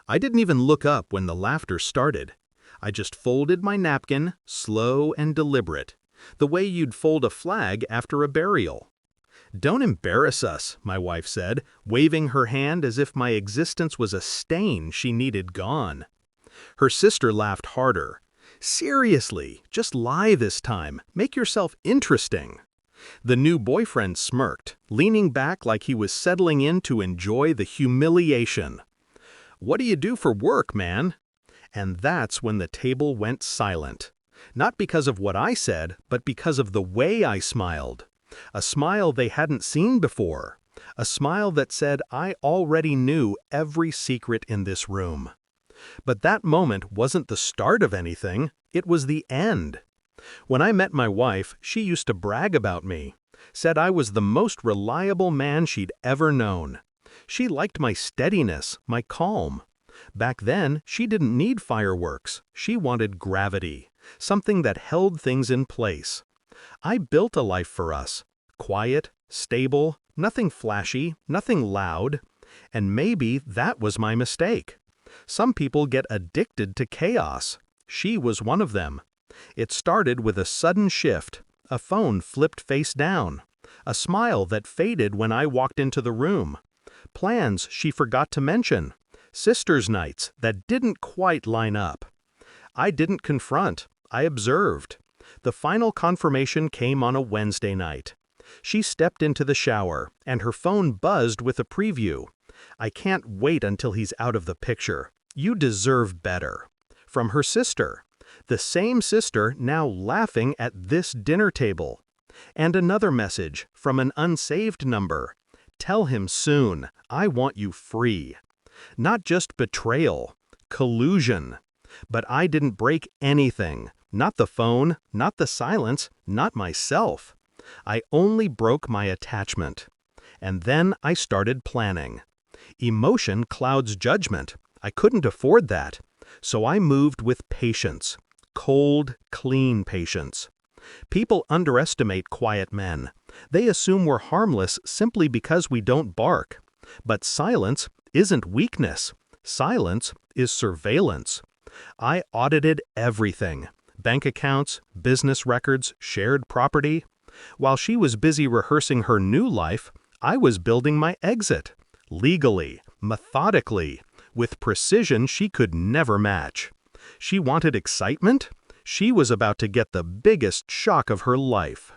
I didn't even look up when the laughter started. I just folded my napkin, slow and deliberate, the way you'd fold a flag after a burial. "Don't embarrass us," my wife said, waving her hand as if my existence was a stain she needed gone. Her sister laughed harder. "Seriously, just lie this time. Make yourself interesting." The new boyfriend smirked, leaning back like he was settling in to enjoy the humiliation. "What do you do for work, man?" And that's when the table went silent. Not because of what I said, but because of the way I smiled. A smile they hadn't seen before. A smile that said I already knew every secret in this room. But that moment wasn't the start of anything, it was the end. When I met my wife, she used to brag about me, said I was the most reliable man she'd ever known. She liked my steadiness, my calm. Back then, she didn't need fireworks. She wanted gravity, something that held things in place. I built a life for us, quiet, stable, nothing flashy, nothing loud. And maybe that was my mistake. Some people get addicted to chaos. She was one of them. It started with a sudden shift, a phone flipped face down, a smile that faded when I walked into the room, plans she forgot to mention, sisters' nights that didn't quite line up. I didn't confront, I observed. The final confirmation came on a Wednesday night. She stepped into the shower, and her phone buzzed with a preview. "I can't wait until he's out of the picture. You deserve better." From her sister. The same sister now laughing at this dinner table. And another message from an unsaved number. "Tell him soon, I want you free." Not just betrayal, collusion. But I didn't break anything. Not the phone, not the silence, not myself. I only broke my attachment. And then I started planning. Emotion clouds judgment. I couldn't afford that. So I moved with patience. Cold, clean patience. People underestimate quiet men. They assume we're harmless simply because we don't bark. But silence isn't weakness. Silence is surveillance. I audited everything. Bank accounts, business records, shared property. While she was busy rehearsing her new life, I was building my exit. Legally, methodically, with precision she could never match. She wanted excitement? She was about to get the biggest shock of her life.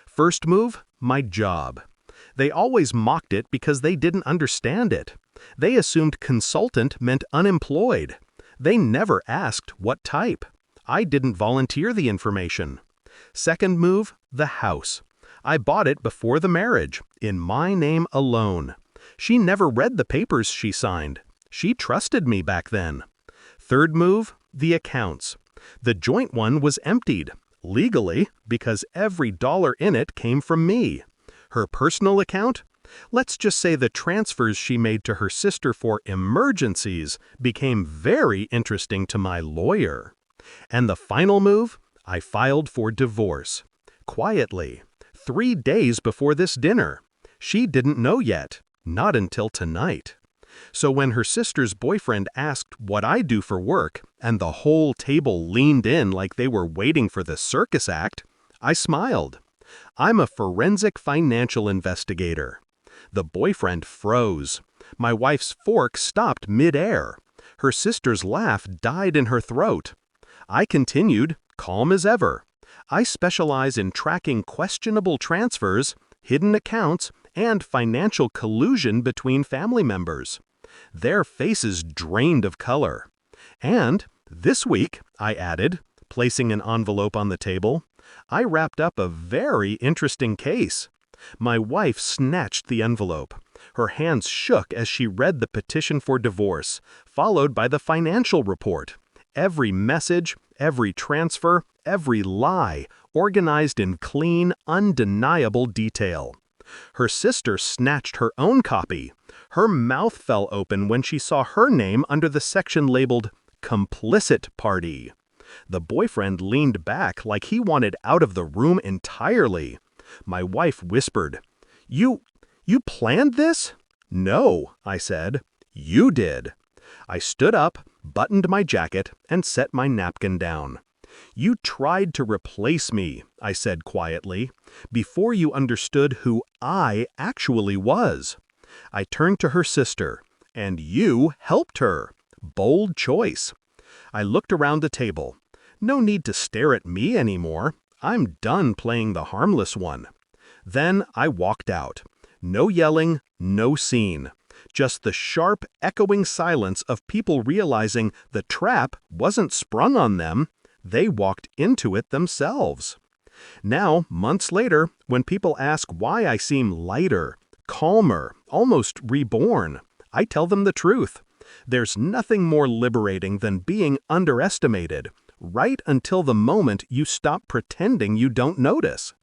First move, my job. They always mocked it because they didn't understand it. They assumed consultant meant unemployed. They never asked what type. I didn't volunteer the information. Second move, the house. I bought it before the marriage, in my name alone. She never read the papers she signed. She trusted me back then. Third move, the accounts. The joint one was emptied, legally, because every dollar in it came from me. Her personal account? Let's just say the transfers she made to her sister for emergencies became very interesting to my lawyer. And the final move? I filed for divorce. Quietly. 3 days before this dinner. She didn't know yet. Not until tonight. So when her sister's boyfriend asked what I do for work, and the whole table leaned in like they were waiting for the circus act, I smiled. I'm a forensic financial investigator. The boyfriend froze. My wife's fork stopped mid-air. Her sister's laugh died in her throat. I continued, calm as ever. I specialize in tracking questionable transfers, hidden accounts, and financial collusion between family members. Their faces drained of color. And this week, I added, placing an envelope on the table, I wrapped up a very interesting case. My wife snatched the envelope. Her hands shook as she read the petition for divorce, followed by the financial report. Every message, every transfer, every lie, organized in clean, undeniable detail. Her sister snatched her own copy. Her mouth fell open when she saw her name under the section labeled Complicit Party. The boyfriend leaned back like he wanted out of the room entirely. My wife whispered, You planned this?" "No," I said. "You did." I stood up, buttoned my jacket, and set my napkin down. "You tried to replace me," I said quietly, "before you understood who I actually was." I turned to her sister, and you helped her. Bold choice. I looked around the table. No need to stare at me anymore. I'm done playing the harmless one. Then I walked out. No yelling, no scene. Just the sharp, echoing silence of people realizing the trap wasn't sprung on them. They walked into it themselves. Now, months later, when people ask why I seem lighter, calmer, almost reborn, I tell them the truth. There's nothing more liberating than being underestimated, right until the moment you stop pretending you don't notice.